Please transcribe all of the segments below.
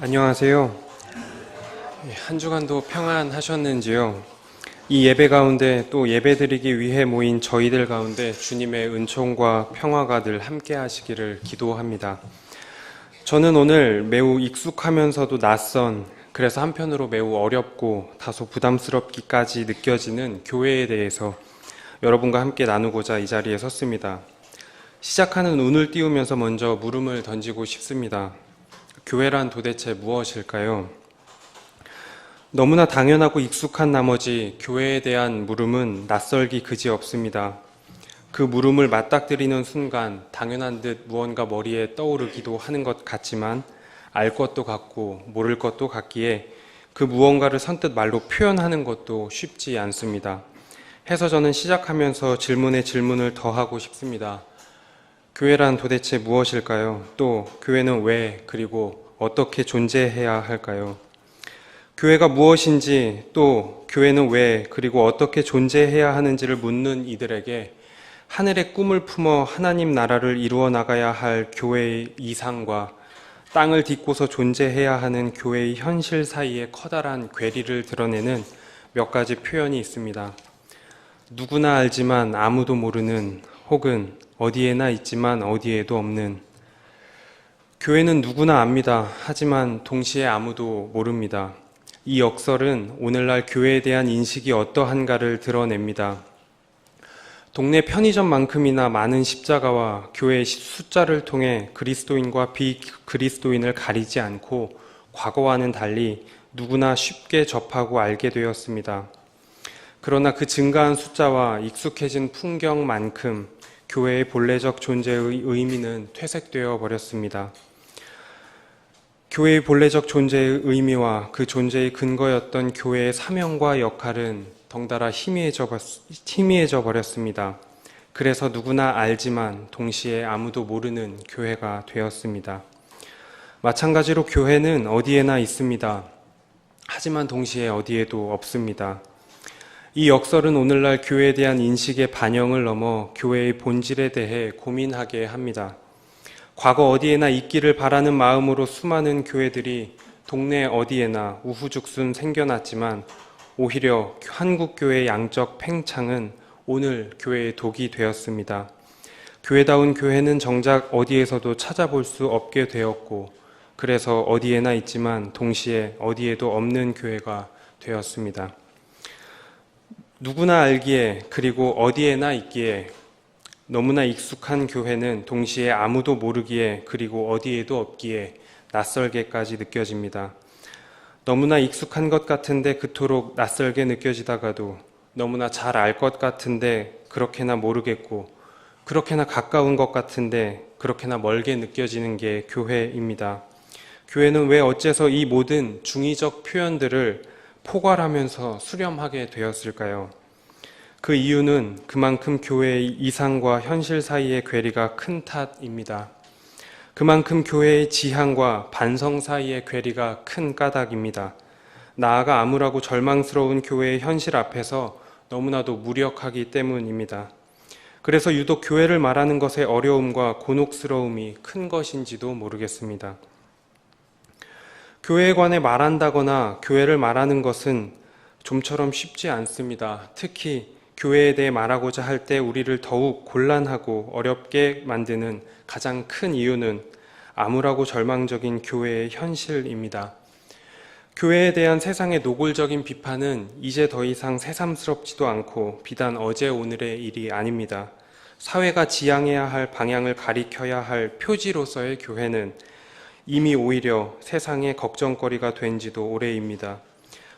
안녕하세요. 한 주간도 평안하셨는지요? 이 예배 가운데 또 예배드리기 위해 모인 저희들 가운데 주님의 은총과 평화가 늘 함께 하시기를 기도합니다. 저는 오늘 매우 익숙하면서도 낯선, 그래서 한편으로 매우 어렵고 다소 부담스럽기까지 느껴지는 교회에 대해서 여러분과 함께 나누고자 이 자리에 섰습니다. 시작하는 운을 띄우면서 먼저 물음을 던지고 싶습니다. 교회란 도대체 무엇일까요? 너무나 당연하고 익숙한 나머지 교회에 대한 물음은 낯설기 그지없습니다. 그 물음을 맞닥뜨리는 순간 당연한 듯 무언가 머리에 떠오르기도 하는 것 같지만 알 것도 같고 모를 것도 같기에 그 무언가를 선뜻 말로 표현하는 것도 쉽지 않습니다. 해서 저는 시작하면서 질문에 질문을 더하고 싶습니다. 교회란 도대체 무엇일까요? 또 교회는 왜 그리고 어떻게 존재해야 할까요? 교회가 무엇인지 또 교회는 왜 그리고 어떻게 존재해야 하는지를 묻는 이들에게 하늘의 꿈을 품어 하나님 나라를 이루어 나가야 할 교회의 이상과 땅을 딛고서 존재해야 하는 교회의 현실 사이의 커다란 괴리를 드러내는 몇 가지 표현이 있습니다. 누구나 알지만 아무도 모르는, 혹은 어디에나 있지만 어디에도 없는. 교회는 누구나 압니다. 하지만 동시에 아무도 모릅니다. 이 역설은 오늘날 교회에 대한 인식이 어떠한가를 드러냅니다. 동네 편의점만큼이나 많은 십자가와 교회의 숫자를 통해 그리스도인과 비그리스도인을 가리지 않고 과거와는 달리 누구나 쉽게 접하고 알게 되었습니다. 그러나 그 증가한 숫자와 익숙해진 풍경만큼 교회의 본래적 존재의 의미는 퇴색되어 버렸습니다. 교회의 본래적 존재의 의미와 그 존재의 근거였던 교회의 사명과 역할은 덩달아 희미해져 버렸습니다. 그래서 누구나 알지만 동시에 아무도 모르는 교회가 되었습니다. 마찬가지로 교회는 어디에나 있습니다. 하지만 동시에 어디에도 없습니다. 이 역설은 오늘날 교회에 대한 인식의 반영을 넘어 교회의 본질에 대해 고민하게 합니다. 과거 어디에나 있기를 바라는 마음으로 수많은 교회들이 동네 어디에나 우후죽순 생겨났지만 오히려 한국교회의 양적 팽창은 오늘 교회의 독이 되었습니다. 교회다운 교회는 정작 어디에서도 찾아볼 수 없게 되었고 그래서 어디에나 있지만 동시에 어디에도 없는 교회가 되었습니다. 누구나 알기에 그리고 어디에나 있기에 너무나 익숙한 교회는 동시에 아무도 모르기에 그리고 어디에도 없기에 낯설게까지 느껴집니다. 너무나 익숙한 것 같은데 그토록 낯설게 느껴지다가도 너무나 잘 알 것 같은데 그렇게나 모르겠고 그렇게나 가까운 것 같은데 그렇게나 멀게 느껴지는 게 교회입니다. 교회는 왜 어째서 이 모든 중의적 표현들을 포괄하면서 수렴하게 되었을까요? 그 이유는 그만큼 교회의 이상과 현실 사이의 괴리가 큰 탓입니다. 그만큼 교회의 지향과 반성 사이의 괴리가 큰 까닭입니다. 나아가 암울하고 절망스러운 교회의 현실 앞에서 너무나도 무력하기 때문입니다. 그래서 유독 교회를 말하는 것의 어려움과 곤혹스러움이 큰 것인지도 모르겠습니다. 교회에 관해 말한다거나 교회를 말하는 것은 좀처럼 쉽지 않습니다. 특히 교회에 대해 말하고자 할 때 우리를 더욱 곤란하고 어렵게 만드는 가장 큰 이유는 암울하고 절망적인 교회의 현실입니다. 교회에 대한 세상의 노골적인 비판은 이제 더 이상 새삼스럽지도 않고 비단 어제 오늘의 일이 아닙니다. 사회가 지향해야 할 방향을 가리켜야 할 표지로서의 교회는 이미 오히려 세상의 걱정거리가 된 지도 오래입니다.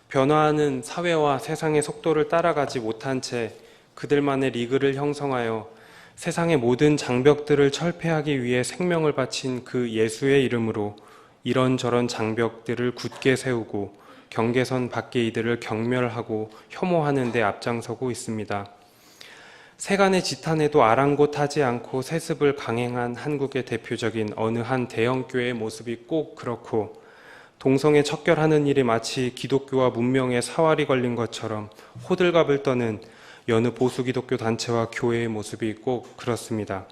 변화하는 사회와 세상의 속도를 따라가지 못한 채 그들만의 리그를 형성하여 세상의 모든 장벽들을 철폐하기 위해 생명을 바친 그 예수의 이름으로 이런저런 장벽들을 굳게 세우고 경계선 밖의 이들을 경멸하고 혐오하는 데 앞장서고 있습니다. 세간의 지탄에도 아랑곳하지 않고 세습을 강행한 한국의 대표적인 어느 한 대형교회의 모습이 꼭 그렇고 동성애 척결하는 일이 마치 기독교와 문명에 사활이 걸린 것처럼 호들갑을 떠는 여느 보수기독교 단체와 교회의 모습이 꼭 그렇습니다.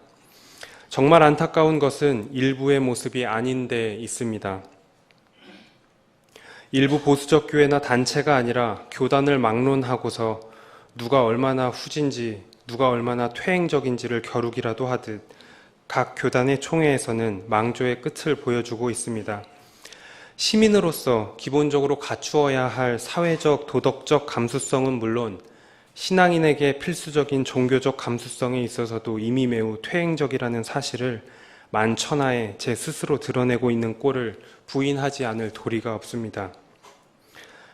정말 안타까운 것은 일부의 모습이 아닌 데 있습니다. 일부 보수적 교회나 단체가 아니라 교단을 막론하고서 누가 얼마나 후진지, 누가 얼마나 퇴행적인지를 겨루기라도 하듯 각 교단의 총회에서는 망조의 끝을 보여주고 있습니다. 시민으로서 기본적으로 갖추어야 할 사회적, 도덕적 감수성은 물론 신앙인에게 필수적인 종교적 감수성에 있어서도 이미 매우 퇴행적이라는 사실을 만천하에 제 스스로 드러내고 있는 꼴을 부인하지 않을 도리가 없습니다.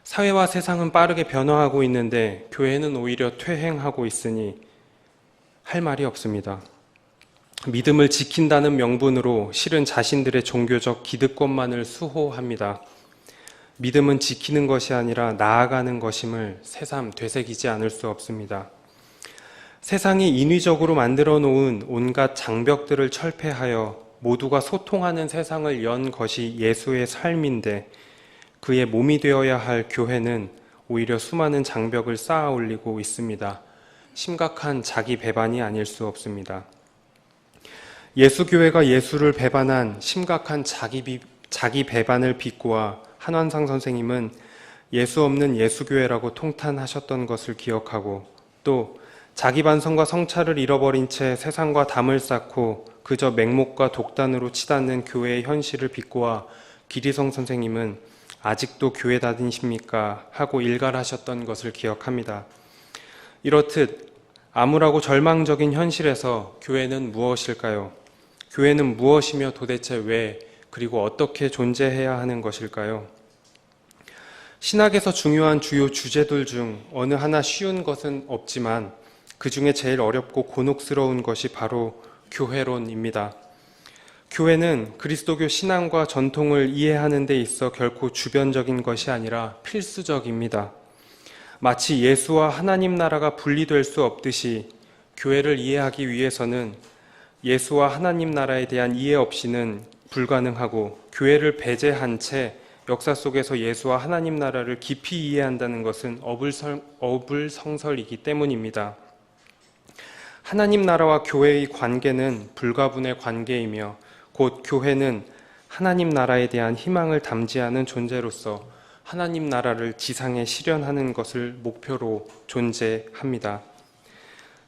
사회와 세상은 빠르게 변화하고 있는데 교회는 오히려 퇴행하고 있으니 할 말이 없습니다. 믿음을 지킨다는 명분으로 실은 자신들의 종교적 기득권만을 수호합니다. 믿음은 지키는 것이 아니라 나아가는 것임을 새삼 되새기지 않을 수 없습니다. 세상이 인위적으로 만들어 놓은 온갖 장벽들을 철폐하여 모두가 소통하는 세상을 연 것이 예수의 삶인데 그의 몸이 되어야 할 교회는 오히려 수많은 장벽을 쌓아 올리고 있습니다. 심각한 자기 배반이 아닐 수 없습니다. 예수교회가 예수를 배반한 심각한 자기 배반을 비꼬아 한완상 선생님은 예수 없는 예수교회라고 통탄하셨던 것을 기억하고 또 자기 반성과 성찰을 잃어버린 채 세상과 담을 쌓고 그저 맹목과 독단으로 치닫는 교회의 현실을 비꼬아 기리성 선생님은 아직도 교회 다니십니까? 하고 일갈하셨던 것을 기억합니다. 이렇듯 암울하고 절망적인 현실에서 교회는 무엇일까요? 교회는 무엇이며 도대체 왜 그리고 어떻게 존재해야 하는 것일까요? 신학에서 중요한 주요 주제들 중 어느 하나 쉬운 것은 없지만 그 중에 제일 어렵고 곤혹스러운 것이 바로 교회론입니다. 교회는 그리스도교 신앙과 전통을 이해하는 데 있어 결코 주변적인 것이 아니라 필수적입니다. 마치 예수와 하나님 나라가 분리될 수 없듯이 교회를 이해하기 위해서는 예수와 하나님 나라에 대한 이해 없이는 불가능하고 교회를 배제한 채 역사 속에서 예수와 하나님 나라를 깊이 이해한다는 것은 어불성설이기 때문입니다. 하나님 나라와 교회의 관계는 불가분의 관계이며 곧 교회는 하나님 나라에 대한 희망을 담지하는 존재로서 하나님 나라를 지상에 실현하는 것을 목표로 존재합니다.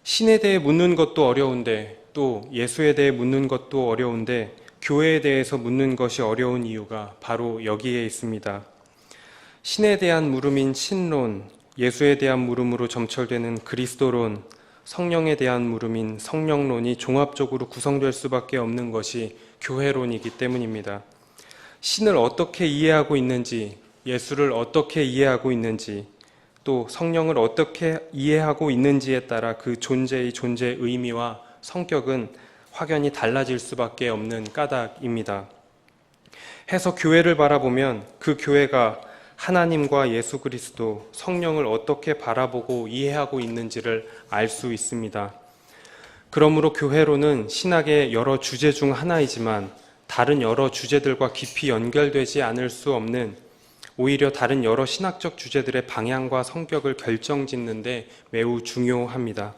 신에 대해 묻는 것도 어려운데 또 예수에 대해 묻는 것도 어려운데 교회에 대해서 묻는 것이 어려운 이유가 바로 여기에 있습니다. 신에 대한 물음인 신론, 예수에 대한 물음으로 점철되는 그리스도론, 성령에 대한 물음인 성령론이 종합적으로 구성될 수밖에 없는 것이 교회론이기 때문입니다. 신을 어떻게 이해하고 있는지, 예수를 어떻게 이해하고 있는지, 또 성령을 어떻게 이해하고 있는지에 따라 그 존재의 존재 의미와 성격은 확연히 달라질 수밖에 없는 까닭입니다. 해서 교회를 바라보면 그 교회가 하나님과 예수 그리스도, 성령을 어떻게 바라보고 이해하고 있는지를 알 수 있습니다. 그러므로 교회론은 신학의 여러 주제 중 하나이지만 다른 여러 주제들과 깊이 연결되지 않을 수 없는 오히려 다른 여러 신학적 주제들의 방향과 성격을 결정짓는 데 매우 중요합니다.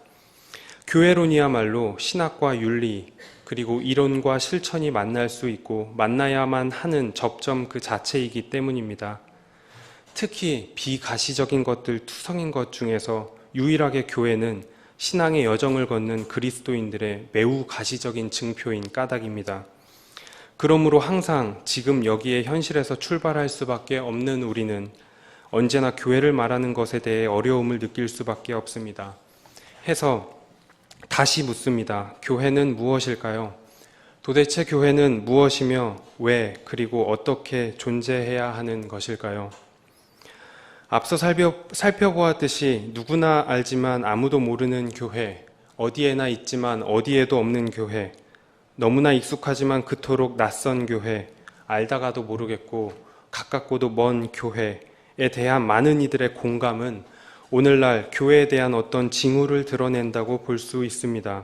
교회론이야말로 신학과 윤리 그리고 이론과 실천이 만날 수 있고 만나야만 하는 접점 그 자체이기 때문입니다. 특히 비가시적인 것들 투성인 것 중에서 유일하게 교회는 신앙의 여정을 걷는 그리스도인들의 매우 가시적인 증표인 까닭입니다. 그러므로 항상 지금 여기에 현실에서 출발할 수밖에 없는 우리는 언제나 교회를 말하는 것에 대해 어려움을 느낄 수밖에 없습니다. 해서 다시 묻습니다. 교회는 무엇일까요? 도대체 교회는 무엇이며 왜 그리고 어떻게 존재해야 하는 것일까요? 앞서 살펴보았듯이 누구나 알지만 아무도 모르는 교회, 어디에나 있지만 어디에도 없는 교회, 너무나 익숙하지만 그토록 낯선 교회, 알다가도 모르겠고 가깝고도 먼 교회에 대한 많은 이들의 공감은 오늘날 교회에 대한 어떤 징후를 드러낸다고 볼 수 있습니다.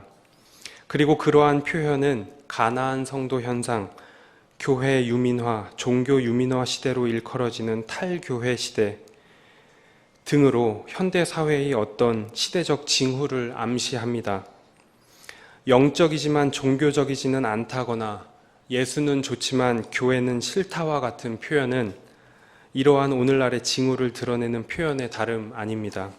그리고 그러한 표현은 가나안 성도 현상, 교회 유민화, 종교 유민화 시대로 일컬어지는 탈교회 시대 등으로 현대 사회의 어떤 시대적 징후를 암시합니다. 영적이지만 종교적이지는 않다거나 예수는 좋지만 교회는 싫다와 같은 표현은 이러한 오늘날의 징후를 드러내는 표현의 다름 아닙니다.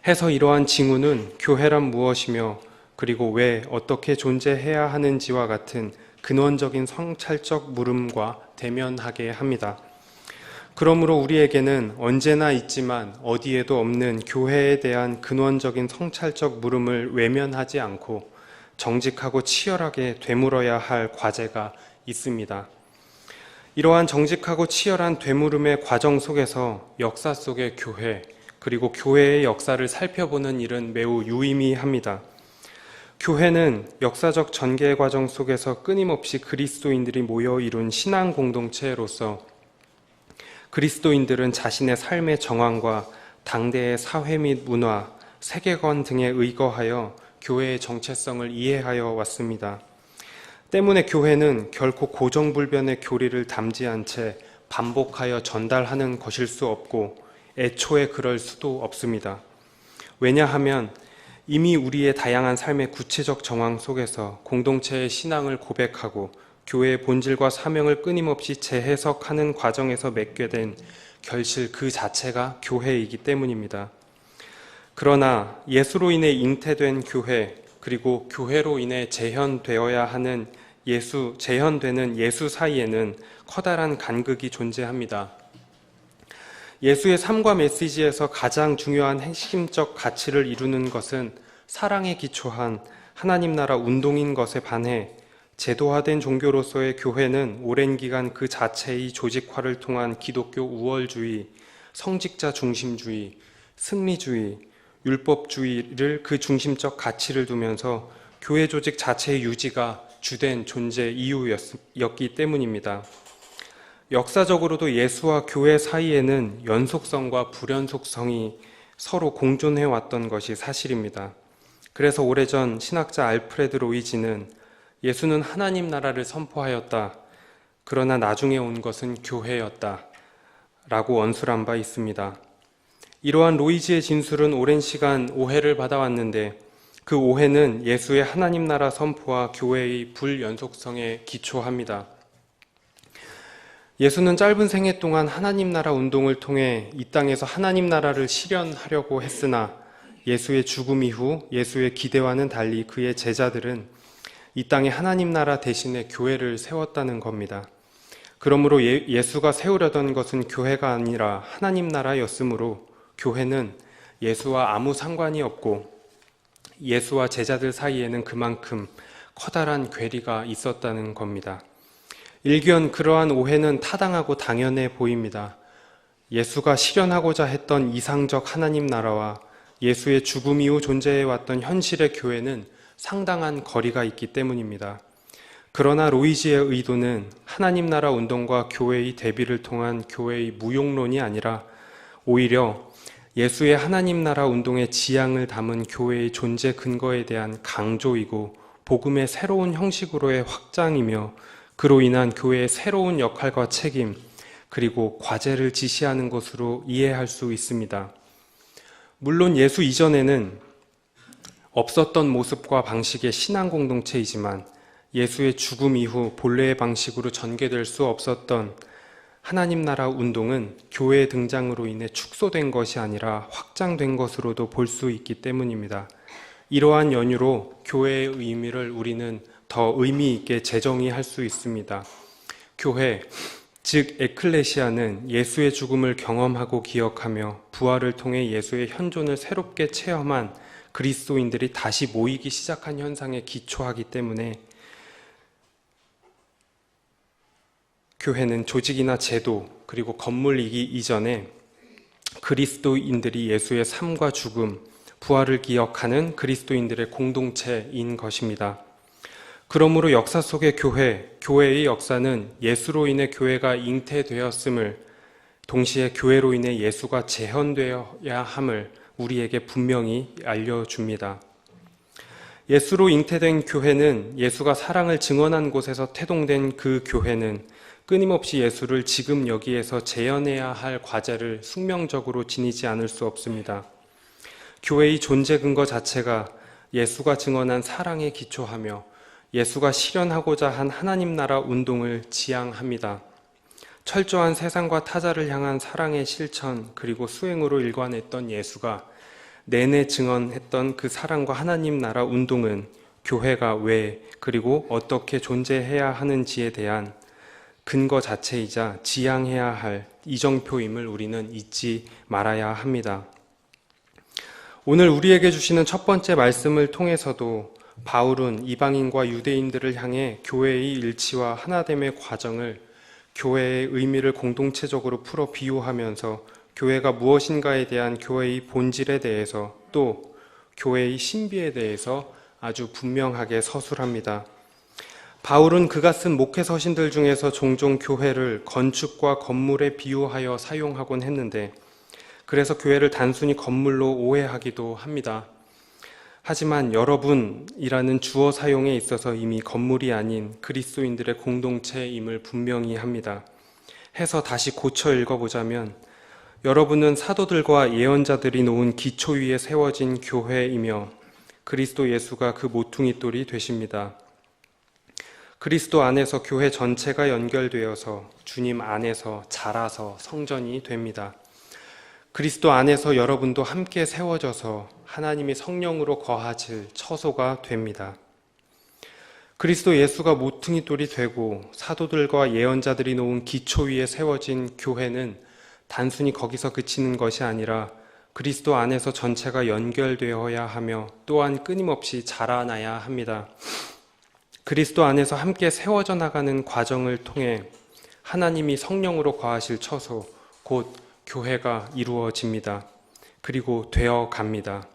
해서 이러한 징후는 교회란 무엇이며 그리고 왜 어떻게 존재해야 하는지와 같은 근원적인 성찰적 물음과 대면하게 합니다. 그러므로 우리에게는 언제나 있지만 어디에도 없는 교회에 대한 근원적인 성찰적 물음을 외면하지 않고 정직하고 치열하게 되물어야 할 과제가 있습니다. 이러한 정직하고 치열한 되물음의 과정 속에서 역사 속의 교회, 그리고 교회의 역사를 살펴보는 일은 매우 유의미합니다. 교회는 역사적 전개 과정 속에서 끊임없이 그리스도인들이 모여 이룬 신앙 공동체로서 그리스도인들은 자신의 삶의 정황과 당대의 사회 및 문화, 세계관 등에 의거하여 교회의 정체성을 이해하여 왔습니다. 때문에 교회는 결코 고정불변의 교리를 담지한 채 반복하여 전달하는 것일 수 없고 애초에 그럴 수도 없습니다. 왜냐하면 이미 우리의 다양한 삶의 구체적 정황 속에서 공동체의 신앙을 고백하고 교회의 본질과 사명을 끊임없이 재해석하는 과정에서 맺게 된 결실 그 자체가 교회이기 때문입니다. 그러나 예수로 인해 잉태된 교회, 그리고 교회로 인해 재현되어야 하는 재현되는 예수 사이에는 커다란 간극이 존재합니다. 예수의 삶과 메시지에서 가장 중요한 핵심적 가치를 이루는 것은 사랑에 기초한 하나님 나라 운동인 것에 반해 제도화된 종교로서의 교회는 오랜 기간 그 자체의 조직화를 통한 기독교 우월주의, 성직자 중심주의, 승리주의, 율법주의를 그 중심적 가치를 두면서 교회 조직 자체의 유지가 주된 존재 이유였기 때문입니다. 역사적으로도 예수와 교회 사이에는 연속성과 불연속성이 서로 공존해 왔던 것이 사실입니다. 그래서 오래전 신학자 알프레드 로이지는 예수는 하나님 나라를 선포하였다. 그러나 나중에 온 것은 교회였다. 라고 언술한 바 있습니다. 이러한 로이지의 진술은 오랜 시간 오해를 받아왔는데 그 오해는 예수의 하나님 나라 선포와 교회의 불연속성에 기초합니다. 예수는 짧은 생애 동안 하나님 나라 운동을 통해 이 땅에서 하나님 나라를 실현하려고 했으나 예수의 죽음 이후 예수의 기대와는 달리 그의 제자들은 이 땅에 하나님 나라 대신에 교회를 세웠다는 겁니다. 그러므로 예수가 세우려던 것은 교회가 아니라 하나님 나라였으므로 교회는 예수와 아무 상관이 없고 예수와 제자들 사이에는 그만큼 커다란 괴리가 있었다는 겁니다. 일견 그러한 오해는 타당하고 당연해 보입니다. 예수가 실현하고자 했던 이상적 하나님 나라와 예수의 죽음 이후 존재해왔던 현실의 교회는 상당한 거리가 있기 때문입니다. 그러나 로이지의 의도는 하나님 나라 운동과 교회의 대비를 통한 교회의 무용론이 아니라 오히려 예수의 하나님 나라 운동의 지향을 담은 교회의 존재 근거에 대한 강조이고 복음의 새로운 형식으로의 확장이며 그로 인한 교회의 새로운 역할과 책임 그리고 과제를 지시하는 것으로 이해할 수 있습니다. 물론 예수 이전에는 없었던 모습과 방식의 신앙 공동체이지만 예수의 죽음 이후 본래의 방식으로 전개될 수 없었던 하나님 나라 운동은 교회의 등장으로 인해 축소된 것이 아니라 확장된 것으로도 볼 수 있기 때문입니다. 이러한 연유로 교회의 의미를 우리는 더 의미 있게 재정의할 수 있습니다. 교회, 즉 에클레시아는 예수의 죽음을 경험하고 기억하며 부활을 통해 예수의 현존을 새롭게 체험한 그리스도인들이 다시 모이기 시작한 현상에 기초하기 때문에 교회는 조직이나 제도 그리고 건물이기 이전에 그리스도인들이 예수의 삶과 죽음, 부활을 기억하는 그리스도인들의 공동체인 것입니다. 그러므로 역사 속의 교회의 역사는 예수로 인해 교회가 잉태되었음을 동시에 교회로 인해 예수가 재현되어야 함을 우리에게 분명히 알려줍니다. 예수로 잉태된 교회는 예수가 사랑을 증언한 곳에서 태동된 그 교회는 끊임없이 예수를 지금 여기에서 재현해야 할 과제를 숙명적으로 지니지 않을 수 없습니다. 교회의 존재 근거 자체가 예수가 증언한 사랑에 기초하며 예수가 실현하고자 한 하나님 나라 운동을 지향합니다. 철저한 세상과 타자를 향한 사랑의 실천 그리고 수행으로 일관했던 예수가 내내 증언했던 그 사랑과 하나님 나라 운동은 교회가 왜 그리고 어떻게 존재해야 하는지에 대한 근거 자체이자 지향해야 할 이정표임을 우리는 잊지 말아야 합니다. 오늘 우리에게 주시는 첫 번째 말씀을 통해서도 바울은 이방인과 유대인들을 향해 교회의 일치와 하나됨의 과정을 교회의 의미를 공동체적으로 풀어 비유하면서 교회가 무엇인가에 대한 교회의 본질에 대해서 또 교회의 신비에 대해서 아주 분명하게 서술합니다. 바울은 그가 쓴 목회 서신들 중에서 종종 교회를 건축과 건물에 비유하여 사용하곤 했는데 그래서 교회를 단순히 건물로 오해하기도 합니다. 하지만 여러분이라는 주어 사용에 있어서 이미 건물이 아닌 그리스도인들의 공동체임을 분명히 합니다. 해서 다시 고쳐 읽어보자면 여러분은 사도들과 예언자들이 놓은 기초 위에 세워진 교회이며 그리스도 예수가 그 모퉁이 돌이 되십니다. 그리스도 안에서 교회 전체가 연결되어서 주님 안에서 자라서 성전이 됩니다. 그리스도 안에서 여러분도 함께 세워져서 하나님이 성령으로 거하실 처소가 됩니다. 그리스도 예수가 모퉁이 돌이 되고 사도들과 예언자들이 놓은 기초 위에 세워진 교회는 단순히 거기서 그치는 것이 아니라 그리스도 안에서 전체가 연결되어야 하며 또한 끊임없이 자라나야 합니다. 그리스도 안에서 함께 세워져 나가는 과정을 통해 하나님이 성령으로 거하실 처소, 곧 교회가 이루어집니다. 그리고 되어 갑니다.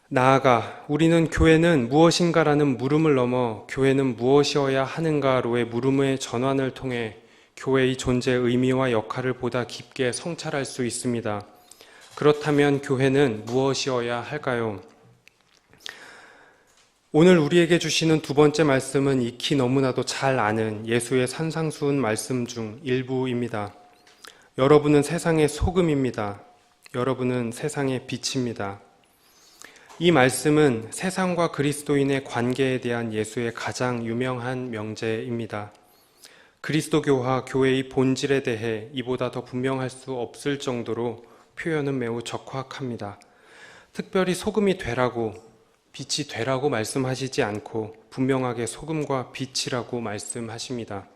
나아가 우리는 교회는 무엇인가라는 물음을 넘어 교회는 무엇이어야 하는가로의 물음의 전환을 통해 교회의 존재의 의미와 역할을 보다 깊게 성찰할 수 있습니다. 그렇다면 교회는 무엇이어야 할까요? 오늘 우리에게 주시는 두 번째 말씀은 익히 너무나도 잘 아는 예수의 산상수훈 말씀 중 일부입니다. 여러분은 세상의 소금입니다. 여러분은 세상의 빛입니다. 이 말씀은 세상과 그리스도인의 관계에 대한 예수의 가장 유명한 명제입니다. 그리스도교와 교회의 본질에 대해 이보다 더 분명할 수 없을 정도로 표현은 매우 적확합니다. 특별히 소금이 되라고, 빛이 되라고 말씀하시지 않고 분명하게 소금과 빛이라고 말씀하십니다.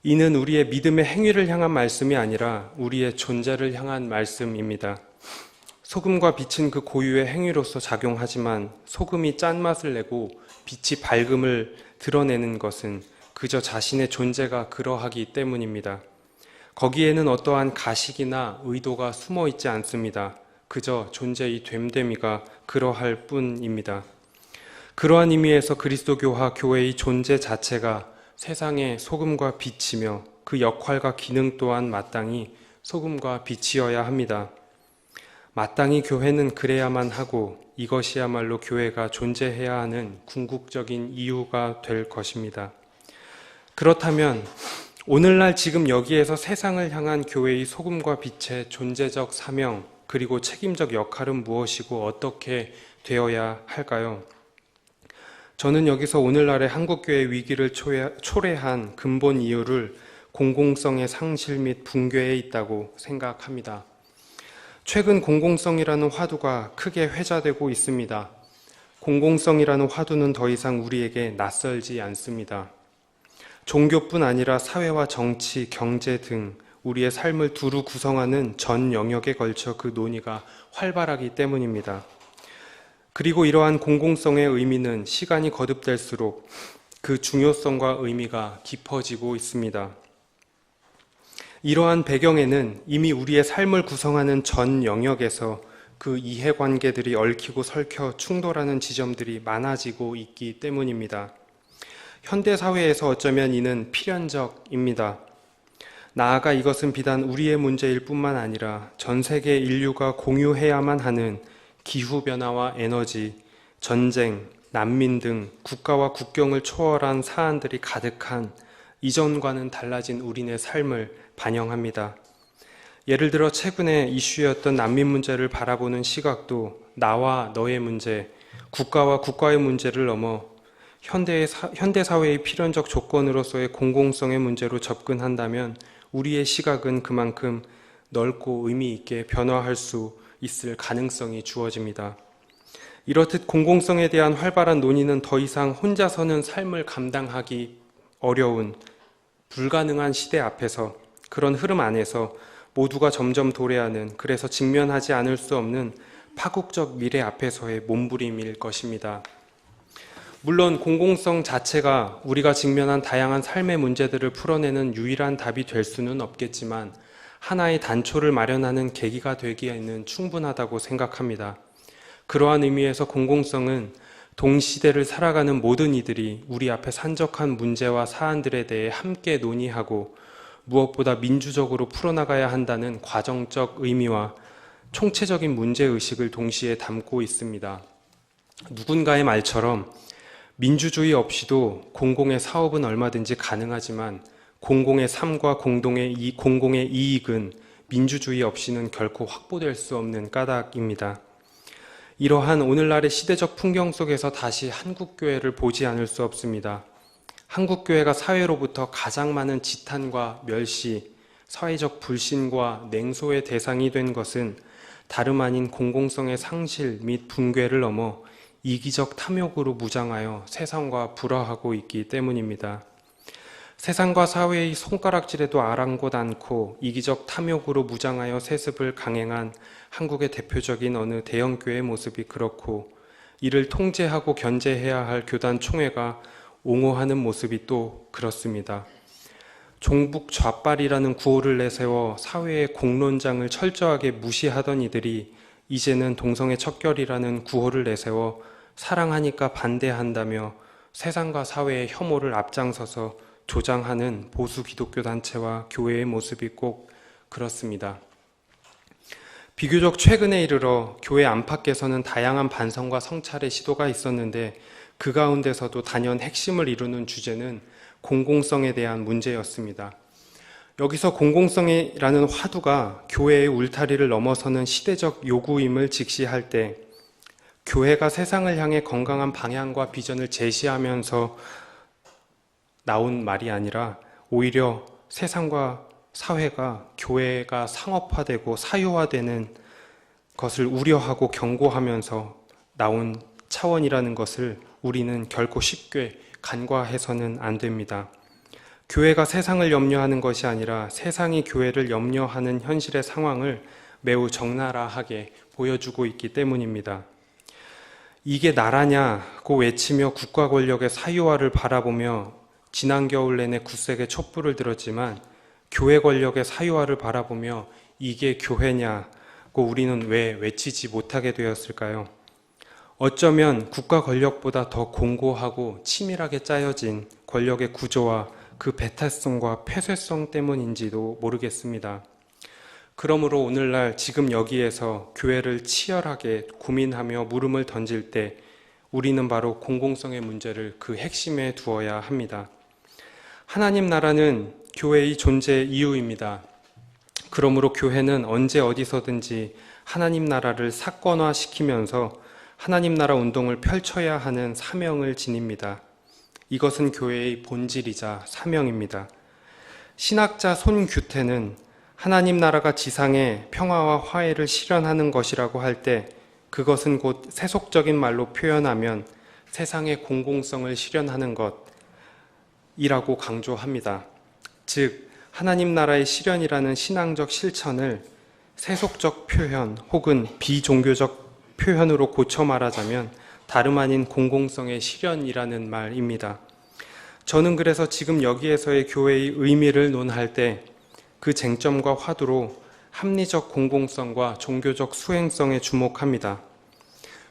이는 우리의 믿음의 행위를 향한 말씀이 아니라 우리의 존재를 향한 말씀입니다. 소금과 빛은 그 고유의 행위로서 작용하지만 소금이 짠맛을 내고 빛이 밝음을 드러내는 것은 그저 자신의 존재가 그러하기 때문입니다. 거기에는 어떠한 가식이나 의도가 숨어 있지 않습니다. 그저 존재의 됨됨이가 그러할 뿐입니다. 그러한 의미에서 그리스도교와 교회의 존재 자체가 세상의 소금과 빛이며 그 역할과 기능 또한 마땅히 소금과 빛이어야 합니다. 마땅히 교회는 그래야만 하고 이것이야말로 교회가 존재해야 하는 궁극적인 이유가 될 것입니다. 그렇다면 오늘날 지금 여기에서 세상을 향한 교회의 소금과 빛의 존재적 사명 그리고 책임적 역할은 무엇이고 어떻게 되어야 할까요? 저는 여기서 오늘날의 한국교회 위기를 초래한 근본 이유를 공공성의 상실 및 붕괴에 있다고 생각합니다. 최근 공공성이라는 화두가 크게 회자되고 있습니다. 공공성이라는 화두는 더 이상 우리에게 낯설지 않습니다. 종교뿐 아니라 사회와 정치, 경제 등 우리의 삶을 두루 구성하는 전 영역에 걸쳐 그 논의가 활발하기 때문입니다. 그리고 이러한 공공성의 의미는 시간이 거듭될수록 그 중요성과 의미가 깊어지고 있습니다. 이러한 배경에는 이미 우리의 삶을 구성하는 전 영역에서 그 이해관계들이 얽히고 설켜 충돌하는 지점들이 많아지고 있기 때문입니다. 현대사회에서 어쩌면 이는 필연적입니다. 나아가 이것은 비단 우리의 문제일 뿐만 아니라 전 세계 인류가 공유해야만 하는 기후변화와 에너지, 전쟁, 난민 등 국가와 국경을 초월한 사안들이 가득한 이전과는 달라진 우리네 삶을 반영합니다. 예를 들어 최근에 이슈였던 난민 문제를 바라보는 시각도 나와 너의 문제, 국가와 국가의 문제를 넘어 현대 사회의 필연적 조건으로서의 공공성의 문제로 접근한다면 우리의 시각은 그만큼 넓고 의미 있게 변화할 수 있을 가능성이 주어집니다. 이렇듯 공공성에 대한 활발한 논의는 더 이상 혼자서는 삶을 감당하기 어려운 불가능한 시대 앞에서, 그런 흐름 안에서 모두가 점점 도래하는, 그래서 직면하지 않을 수 없는 파국적 미래 앞에서의 몸부림일 것입니다. 물론 공공성 자체가 우리가 직면한 다양한 삶의 문제들을 풀어내는 유일한 답이 될 수는 없겠지만 하나의 단초를 마련하는 계기가 되기에는 충분하다고 생각합니다. 그러한 의미에서 공공성은 동시대를 살아가는 모든 이들이 우리 앞에 산적한 문제와 사안들에 대해 함께 논의하고 무엇보다 민주적으로 풀어나가야 한다는 과정적 의미와 총체적인 문제의식을 동시에 담고 있습니다. 누군가의 말처럼 민주주의 없이도 공공의 사업은 얼마든지 가능하지만 공공의 삶과 공공의 이익은 민주주의 없이는 결코 확보될 수 없는 까닭입니다. 이러한 오늘날의 시대적 풍경 속에서 다시 한국교회를 보지 않을 수 없습니다. 한국교회가 사회로부터 가장 많은 지탄과 멸시, 사회적 불신과 냉소의 대상이 된 것은 다름 아닌 공공성의 상실 및 붕괴를 넘어 이기적 탐욕으로 무장하여 세상과 불화하고 있기 때문입니다. 세상과 사회의 손가락질에도 아랑곳 않고 이기적 탐욕으로 무장하여 세습을 강행한 한국의 대표적인 어느 대형교회의 모습이 그렇고, 이를 통제하고 견제해야 할 교단 총회가 옹호하는 모습이 또 그렇습니다. 종북 좌빨이라는 구호를 내세워 사회의 공론장을 철저하게 무시하던 이들이 이제는 동성애 척결이라는 구호를 내세워 사랑하니까 반대한다며 세상과 사회의 혐오를 앞장서서 조장하는 보수 기독교 단체와 교회의 모습이 꼭 그렇습니다. 비교적 최근에 이르러 교회 안팎에서는 다양한 반성과 성찰의 시도가 있었는데 그 가운데서도 단연 핵심을 이루는 주제는 공공성에 대한 문제였습니다. 여기서 공공성이라는 화두가 교회의 울타리를 넘어서는 시대적 요구임을 직시할 때 교회가 세상을 향해 건강한 방향과 비전을 제시하면서 나온 말이 아니라 오히려 세상과 사회가 교회가 상업화되고 사유화되는 것을 우려하고 경고하면서 나온 차원이라는 것을 우리는 결코 쉽게 간과해서는 안 됩니다. 교회가 세상을 염려하는 것이 아니라 세상이 교회를 염려하는 현실의 상황을 매우 적나라하게 보여주고 있기 때문입니다. 이게 나라냐고 외치며 국가 권력의 사유화를 바라보며 지난 겨울 내내 굳세게 촛불을 들었지만 교회 권력의 사유화를 바라보며 이게 교회냐고 우리는 왜 외치지 못하게 되었을까요? 어쩌면 국가 권력보다 더 공고하고 치밀하게 짜여진 권력의 구조와 그 배타성과 폐쇄성 때문인지도 모르겠습니다. 그러므로 오늘날 지금 여기에서 교회를 치열하게 고민하며 물음을 던질 때 우리는 바로 공공성의 문제를 그 핵심에 두어야 합니다. 하나님 나라는 교회의 존재 이유입니다. 그러므로 교회는 언제 어디서든지 하나님 나라를 사건화시키면서 하나님 나라 운동을 펼쳐야 하는 사명을 지닙니다. 이것은 교회의 본질이자 사명입니다. 신학자 손규태는 하나님 나라가 지상에 평화와 화해를 실현하는 것이라고 할 때 그것은 곧 세속적인 말로 표현하면 세상의 공공성을 실현하는 것이라고 강조합니다. 즉 하나님 나라의 실현이라는 신앙적 실천을 세속적 표현 혹은 비종교적 표현으로 고쳐 말하자면 다름 아닌 공공성의 실현이라는 말입니다. 저는 그래서 지금 여기에서의 교회의 의미를 논할 때 그 쟁점과 화두로 합리적 공공성과 종교적 수행성에 주목합니다.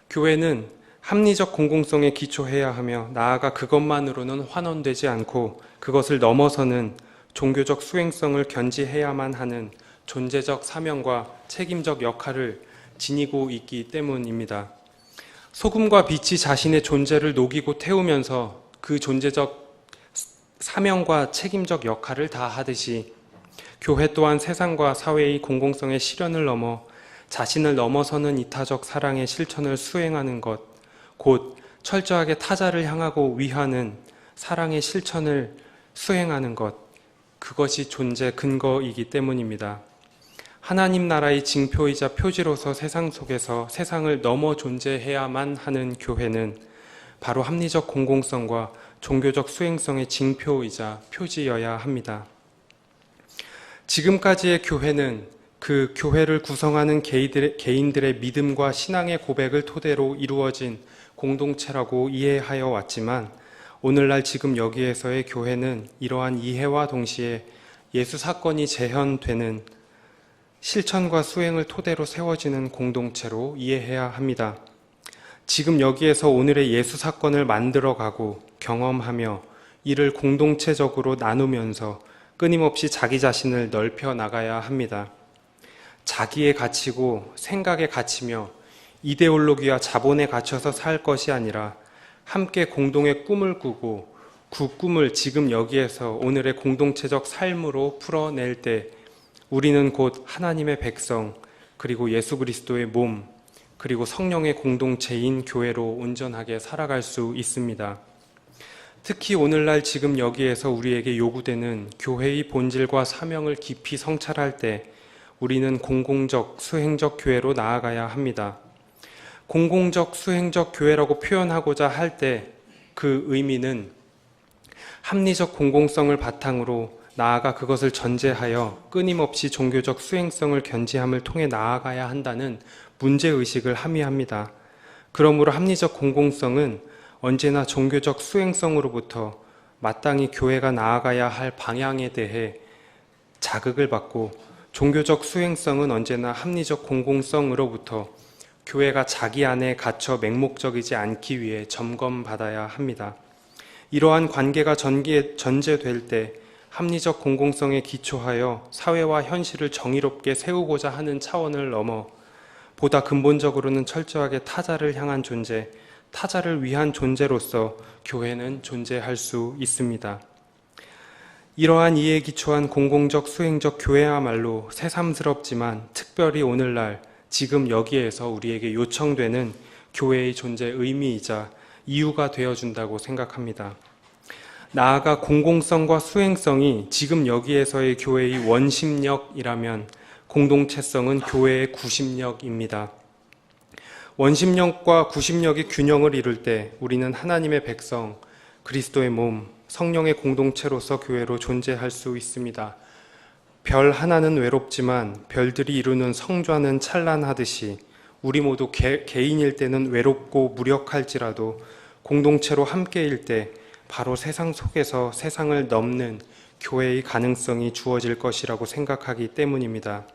교회는 합리적 공공성에 기초해야 하며 나아가 그것만으로는 환원되지 않고 그것을 넘어서는 종교적 수행성을 견지해야만 하는 존재적 사명과 책임적 역할을 지니고 있기 때문입니다. 소금과 빛이 자신의 존재를 녹이고 태우면서 그 존재적 사명과 책임적 역할을 다하듯이 교회 또한 세상과 사회의 공공성의 실현을 넘어 자신을 넘어서는 이타적 사랑의 실천을 수행하는 것, 곧 철저하게 타자를 향하고 위하는 사랑의 실천을 수행하는 것, 그것이 존재 근거이기 때문입니다. 하나님 나라의 징표이자 표지로서 세상 속에서 세상을 넘어 존재해야만 하는 교회는 바로 합리적 공공성과 종교적 수행성의 징표이자 표지여야 합니다. 지금까지의 교회는 그 교회를 구성하는 개인들의 믿음과 신앙의 고백을 토대로 이루어진 공동체라고 이해하여 왔지만 오늘날 지금 여기에서의 교회는 이러한 이해와 동시에 예수 사건이 재현되는 실천과 수행을 토대로 세워지는 공동체로 이해해야 합니다. 지금 여기에서 오늘의 예수 사건을 만들어가고 경험하며 이를 공동체적으로 나누면서 끊임없이 자기 자신을 넓혀 나가야 합니다. 자기에 갇히고 생각에 갇히며 이데올로기와 자본에 갇혀서 살 것이 아니라 함께 공동의 꿈을 꾸고 그 꿈을 지금 여기에서 오늘의 공동체적 삶으로 풀어낼 때 우리는 곧 하나님의 백성, 그리고 예수 그리스도의 몸, 그리고 성령의 공동체인 교회로 온전하게 살아갈 수 있습니다. 특히 오늘날 지금 여기에서 우리에게 요구되는 교회의 본질과 사명을 깊이 성찰할 때 우리는 공공적, 수행적 교회로 나아가야 합니다. 공공적, 수행적 교회라고 표현하고자 할 때 그 의미는 합리적 공공성을 바탕으로 나아가 그것을 전제하여 끊임없이 종교적 수행성을 견지함을 통해 나아가야 한다는 문제의식을 함의합니다. 그러므로 합리적 공공성은 언제나 종교적 수행성으로부터 마땅히 교회가 나아가야 할 방향에 대해 자극을 받고 종교적 수행성은 언제나 합리적 공공성으로부터 교회가 자기 안에 갇혀 맹목적이지 않기 위해 점검받아야 합니다. 이러한 관계가 전제될 때 합리적 공공성에 기초하여 사회와 현실을 정의롭게 세우고자 하는 차원을 넘어 보다 근본적으로는 철저하게 타자를 향한 존재, 타자를 위한 존재로서 교회는 존재할 수 있습니다. 이러한 이해에 기초한 공공적 수행적 교회야말로 새삼스럽지만 특별히 오늘날 지금 여기에서 우리에게 요청되는 교회의 존재 의미이자 이유가 되어준다고 생각합니다. 나아가 공공성과 수행성이 지금 여기에서의 교회의 원심력이라면 공동체성은 교회의 구심력입니다. 원심력과 구심력이 균형을 이룰 때 우리는 하나님의 백성, 그리스도의 몸, 성령의 공동체로서 교회로 존재할 수 있습니다. 별 하나는 외롭지만 별들이 이루는 성좌는 찬란하듯이 우리 모두 개인일 때는 외롭고 무력할지라도 공동체로 함께일 때 바로 세상 속에서 세상을 넘는 교회의 가능성이 주어질 것이라고 생각하기 때문입니다.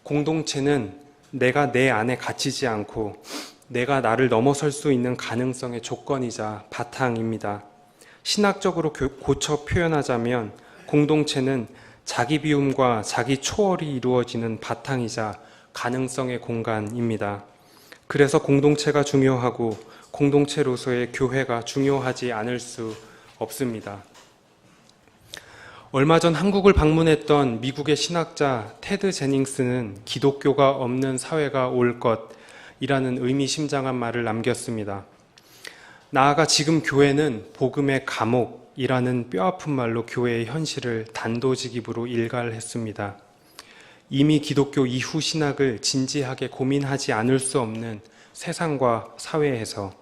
공동체는 내가 내 안에 갇히지 않고 내가 나를 넘어설 수 있는 가능성의 조건이자 바탕입니다. 신학적으로 고쳐 표현하자면 공동체는 자기 비움과 자기 초월이 이루어지는 바탕이자 가능성의 공간입니다. 그래서 공동체가 중요하고 공동체로서의 교회가 중요하지 않을 수 없습니다. 얼마 전 한국을 방문했던 미국의 신학자 테드 제닝스는 기독교가 없는 사회가 올 것이라는 의미심장한 말을 남겼습니다. 나아가 지금 교회는 복음의 감옥이라는 뼈아픈 말로 교회의 현실을 단도직입으로 일갈했습니다. 이미 기독교 이후 신학을 진지하게 고민하지 않을 수 없는 세상과 사회에서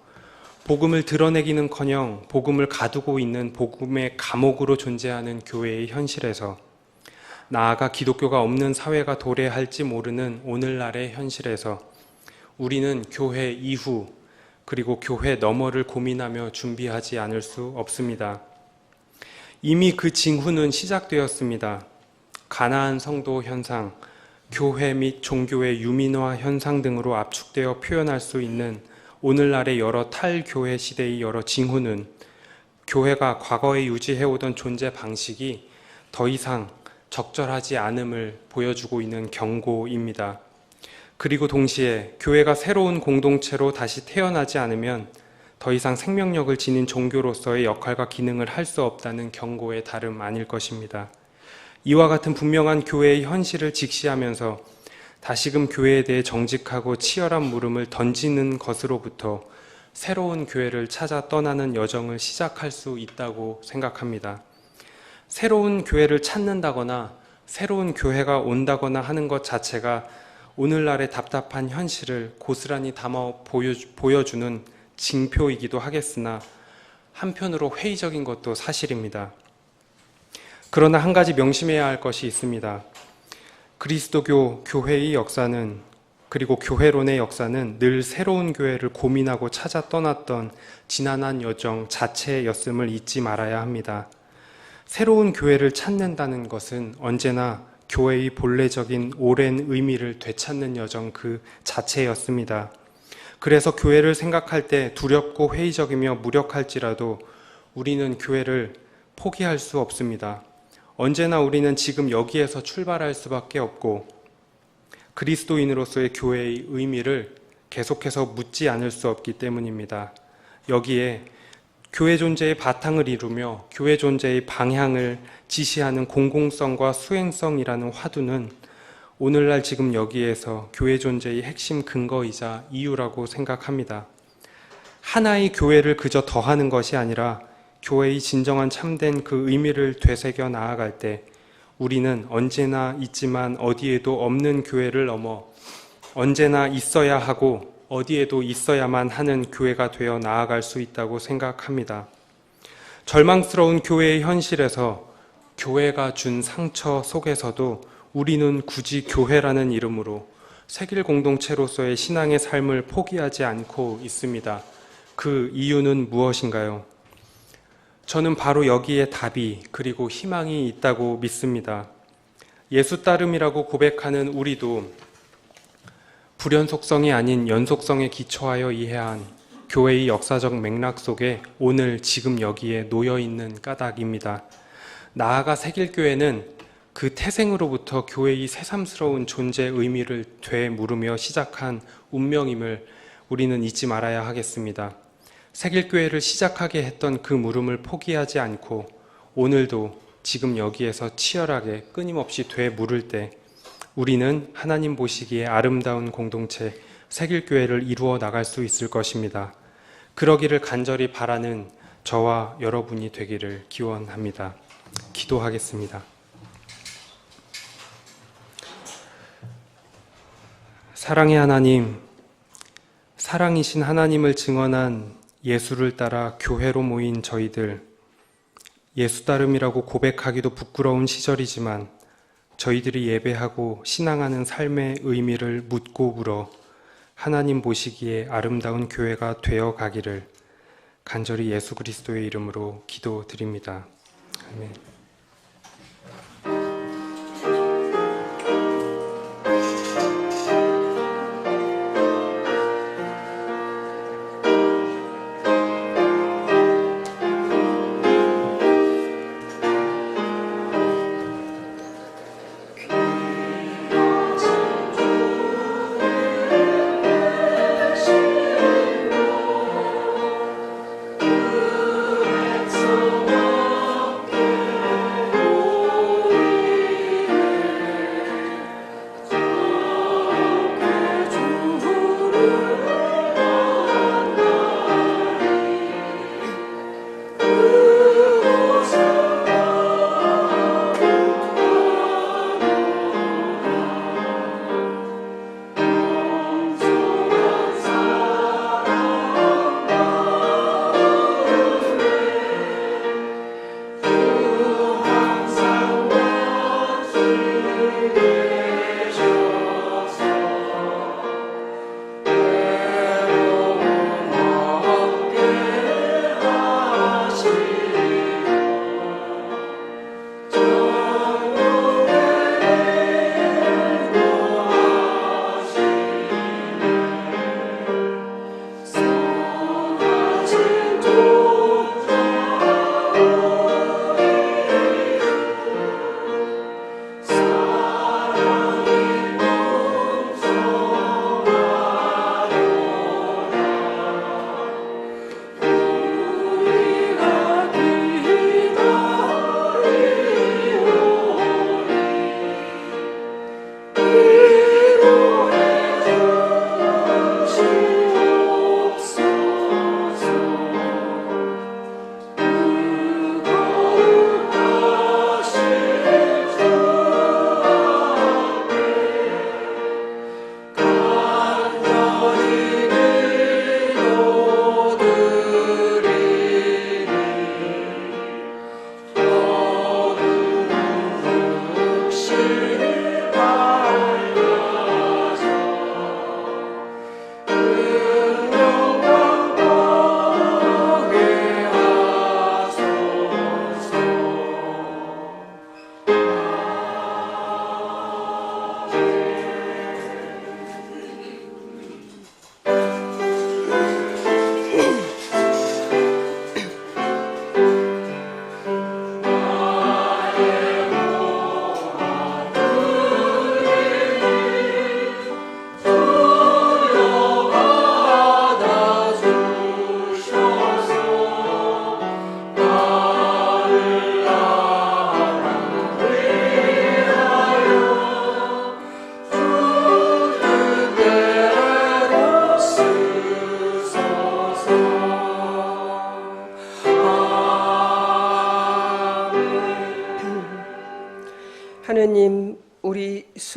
복음을 드러내기는커녕 복음을 가두고 있는 복음의 감옥으로 존재하는 교회의 현실에서 나아가 기독교가 없는 사회가 도래할지 모르는 오늘날의 현실에서 우리는 교회 이후 그리고 교회 너머를 고민하며 준비하지 않을 수 없습니다. 이미 그 징후는 시작되었습니다. 가나안 성도 현상, 교회 및 종교의 유민화 현상 등으로 압축되어 표현할 수 있는 오늘날의 여러 탈교회 시대의 여러 징후는 교회가 과거에 유지해오던 존재 방식이 더 이상 적절하지 않음을 보여주고 있는 경고입니다. 그리고 동시에 교회가 새로운 공동체로 다시 태어나지 않으면 더 이상 생명력을 지닌 종교로서의 역할과 기능을 할 수 없다는 경고에 다름 아닐 것입니다. 이와 같은 분명한 교회의 현실을 직시하면서 다시금 교회에 대해 정직하고 치열한 물음을 던지는 것으로부터 새로운 교회를 찾아 떠나는 여정을 시작할 수 있다고 생각합니다. 새로운 교회를 찾는다거나 새로운 교회가 온다거나 하는 것 자체가 오늘날의 답답한 현실을 고스란히 담아 보여주는 징표이기도 하겠으나 한편으로 회의적인 것도 사실입니다. 그러나 한 가지 명심해야 할 것이 있습니다. 그리스도교 교회의 역사는, 그리고 교회론의 역사는 늘 새로운 교회를 고민하고 찾아 떠났던 지난한 여정 자체였음을 잊지 말아야 합니다. 새로운 교회를 찾는다는 것은 언제나 교회의 본래적인 오랜 의미를 되찾는 여정 그 자체였습니다. 그래서 교회를 생각할 때 두렵고 회의적이며 무력할지라도 우리는 교회를 포기할 수 없습니다. 언제나 우리는 지금 여기에서 출발할 수밖에 없고 그리스도인으로서의 교회의 의미를 계속해서 묻지 않을 수 없기 때문입니다. 여기에 교회 존재의 바탕을 이루며 교회 존재의 방향을 지시하는 공공성과 수행성이라는 화두는 오늘날 지금 여기에서 교회 존재의 핵심 근거이자 이유라고 생각합니다. 하나의 교회를 그저 더하는 것이 아니라 교회의 진정한 참된 그 의미를 되새겨 나아갈 때 우리는 언제나 있지만 어디에도 없는 교회를 넘어 언제나 있어야 하고 어디에도 있어야만 하는 교회가 되어 나아갈 수 있다고 생각합니다. 절망스러운 교회의 현실에서 교회가 준 상처 속에서도 우리는 굳이 교회라는 이름으로 세길 공동체로서의 신앙의 삶을 포기하지 않고 있습니다. 그 이유는 무엇인가요? 저는 바로 여기에 답이 그리고 희망이 있다고 믿습니다. 예수 따름이라고 고백하는 우리도 불연속성이 아닌 연속성에 기초하여 이해한 교회의 역사적 맥락 속에 오늘 지금 여기에 놓여있는 까닭입니다. 나아가 새길교회는 그 태생으로부터 교회의 새삼스러운 존재 의미를 되물으며 시작한 운명임을 우리는 잊지 말아야 하겠습니다. 새길교회를 시작하게 했던 그 물음을 포기하지 않고 오늘도 지금 여기에서 치열하게 끊임없이 되물을 때 우리는 하나님 보시기에 아름다운 공동체 새길교회를 이루어 나갈 수 있을 것입니다. 그러기를 간절히 바라는 저와 여러분이 되기를 기원합니다. 기도하겠습니다. 사랑의 하나님, 사랑이신 하나님을 증언한 예수를 따라 교회로 모인 저희들, 예수 따름이라고 고백하기도 부끄러운 시절이지만 저희들이 예배하고 신앙하는 삶의 의미를 묻고 물어 하나님 보시기에 아름다운 교회가 되어 가기를 간절히 예수 그리스도의 이름으로 기도드립니다. 아멘.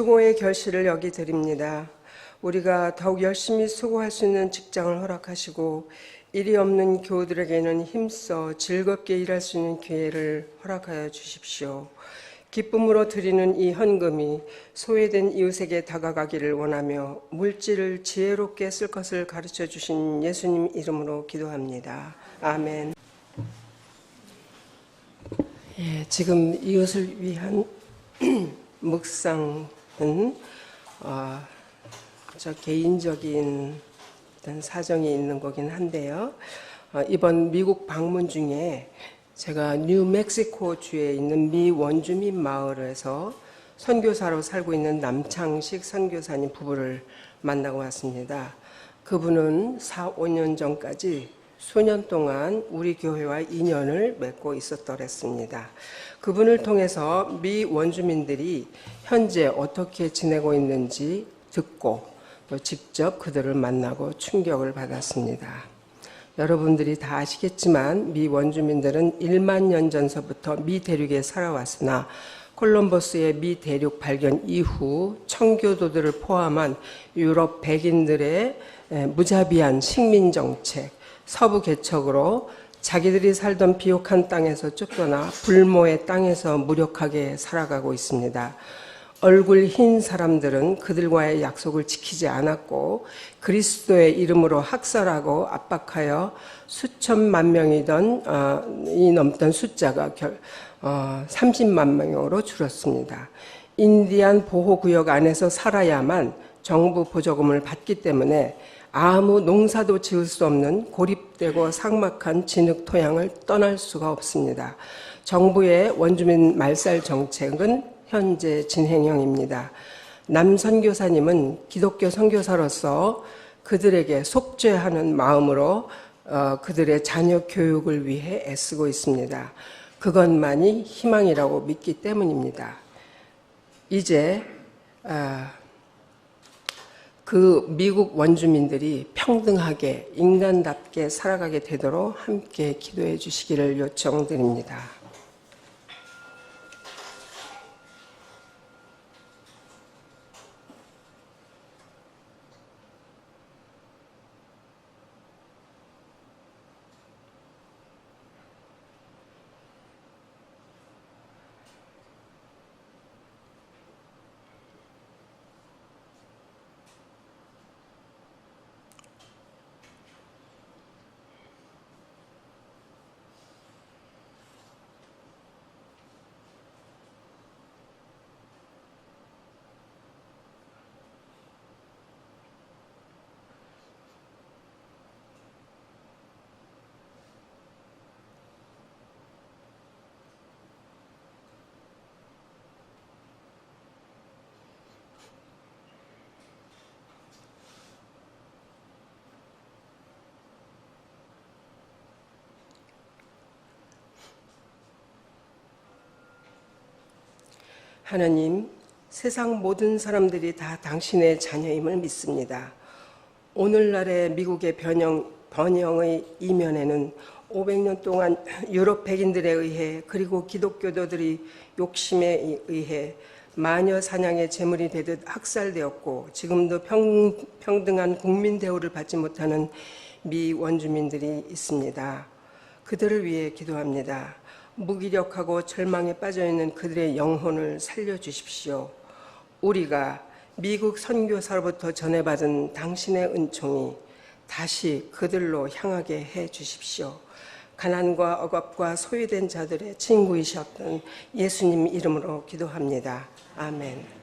수고의 결실을 여기 드립니다. 우리가 더욱 열심히 수고할 수 있는 직장을 허락하시고 일이 없는 교우들에게는 힘써 즐겁게 일할 수 있는 기회를 허락하여 주십시오. 기쁨으로 드리는 이 헌금이 소외된 이웃에게 다가가기를 원하며 물질을 지혜롭게 쓸 것을 가르쳐 주신 예수님 이름으로 기도합니다. 아멘. 예, 지금 이웃을 위한 묵상은 저 개인적인 어떤 사정이 있는 거긴 한데요. 이번 미국 방문 중에 제가 뉴멕시코 주에 있는 미 원주민 마을에서 선교사로 살고 있는 남창식 선교사님 부부를 만나고 왔습니다. 그분은 4, 5년 전까지 수년 동안 우리 교회와 인연을 맺고 있었더랬습니다. 그분을 통해서 미 원주민들이 현재 어떻게 지내고 있는지 듣고 또 직접 그들을 만나고 충격을 받았습니다. 여러분들이 다 아시겠지만 미 원주민들은 1만 년 전서부터 미 대륙에 살아왔으나 콜럼버스의 미 대륙 발견 이후 청교도들을 포함한 유럽 백인들의 무자비한 식민정책, 서부 개척으로 자기들이 살던 비옥한 땅에서 쫓겨나 불모의 땅에서 무력하게 살아가고 있습니다. 얼굴 흰 사람들은 그들과의 약속을 지키지 않았고 그리스도의 이름으로 학살하고 압박하여 수천만 명이던 이 넘던 숫자가 30만 명으로 줄었습니다. 인디안 보호구역 안에서 살아야만 정부 보조금을 받기 때문에 아무 농사도 지을 수 없는 고립되고 삭막한 진흙 토양을 떠날 수가 없습니다. 정부의 원주민 말살 정책은 현재 진행형입니다. 남 선교사님은 기독교 선교사로서 그들에게 속죄하는 마음으로 그들의 자녀 교육을 위해 애쓰고 있습니다. 그것만이 희망이라고 믿기 때문입니다. 이제 그 미국 원주민들이 평등하게 인간답게 살아가게 되도록 함께 기도해 주시기를 요청드립니다. 하나님, 세상 모든 사람들이 다 당신의 자녀임을 믿습니다. 오늘날의 미국의 번영의 이면에는 500년 동안 유럽 백인들에 의해 그리고 기독교도들이 욕심에 의해 마녀 사냥의 제물이 되듯 학살되었고 지금도 평등한 국민 대우를 받지 못하는 미 원주민들이 있습니다. 그들을 위해 기도합니다. 무기력하고 절망에 빠져있는 그들의 영혼을 살려주십시오. 우리가 미국 선교사로부터 전해받은 당신의 은총이 다시 그들로 향하게 해 주십시오. 가난과 억압과 소외된 자들의 친구이셨던 예수님 이름으로 기도합니다. 아멘.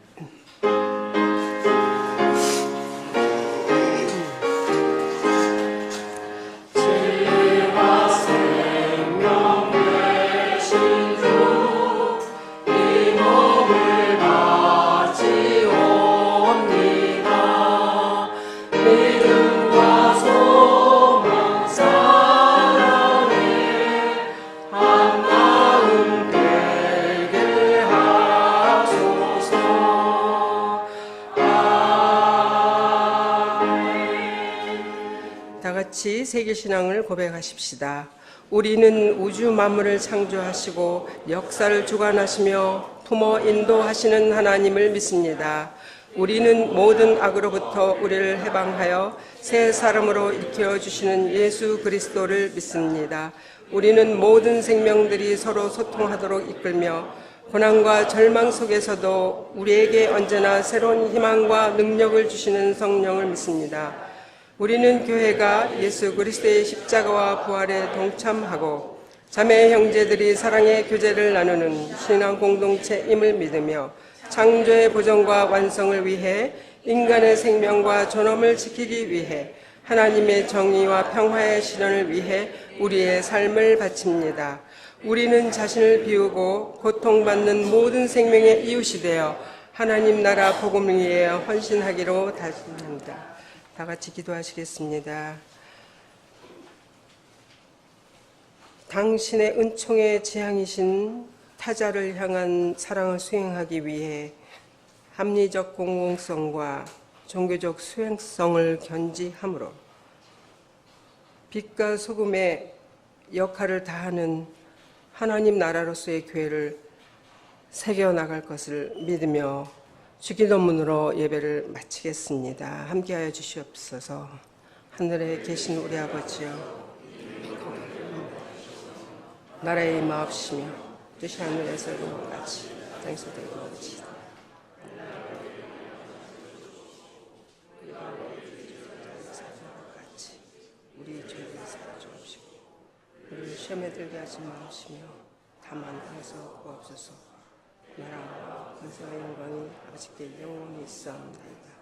같이 세계신앙을 고백하십시다. 우리는 우주 만물을 창조하시고 역사를 주관하시며 품어 인도하시는 하나님을 믿습니다. 우리는 모든 악으로부터 우리를 해방하여 새 사람으로 일으켜 주시는 예수 그리스도를 믿습니다. 우리는 모든 생명들이 서로 소통하도록 이끌며 고난과 절망 속에서도 우리에게 언제나 새로운 희망과 능력을 주시는 성령을 믿습니다. 우리는 교회가 예수 그리스도의 십자가와 부활에 동참하고 자매 형제들이 사랑의 교제를 나누는 신앙 공동체임을 믿으며 창조의 보존과 완성을 위해 인간의 생명과 존엄을 지키기 위해 하나님의 정의와 평화의 실현을 위해 우리의 삶을 바칩니다. 우리는 자신을 비우고 고통받는 모든 생명의 이웃이 되어 하나님 나라 복음을 위해 헌신하기로 다짐합니다. 다 같이 기도하시겠습니다. 당신의 은총의 재앙이신 타자를 향한 사랑을 수행하기 위해 합리적 공공성과 종교적 수행성을 견지함으로 빛과 소금의 역할을 다하는 하나님 나라로서의 교회를 새겨나갈 것을 믿으며 주기도문으로 예배를 마치겠습니다. 함께하여 주시옵소서. 하늘에 계신 우리 아버지여, 나라의 임하옵시며 뜻이 하늘에서 이룬 것 같이 땅에서도 이루어지이다. 우리 죄를 사하여 주옵시고 우리를 시험에 들게 하지 마옵시며 다만 땅에서 구하옵소서. 나라와 권세와 영광이 아버지께 영원히 있사옵나이다.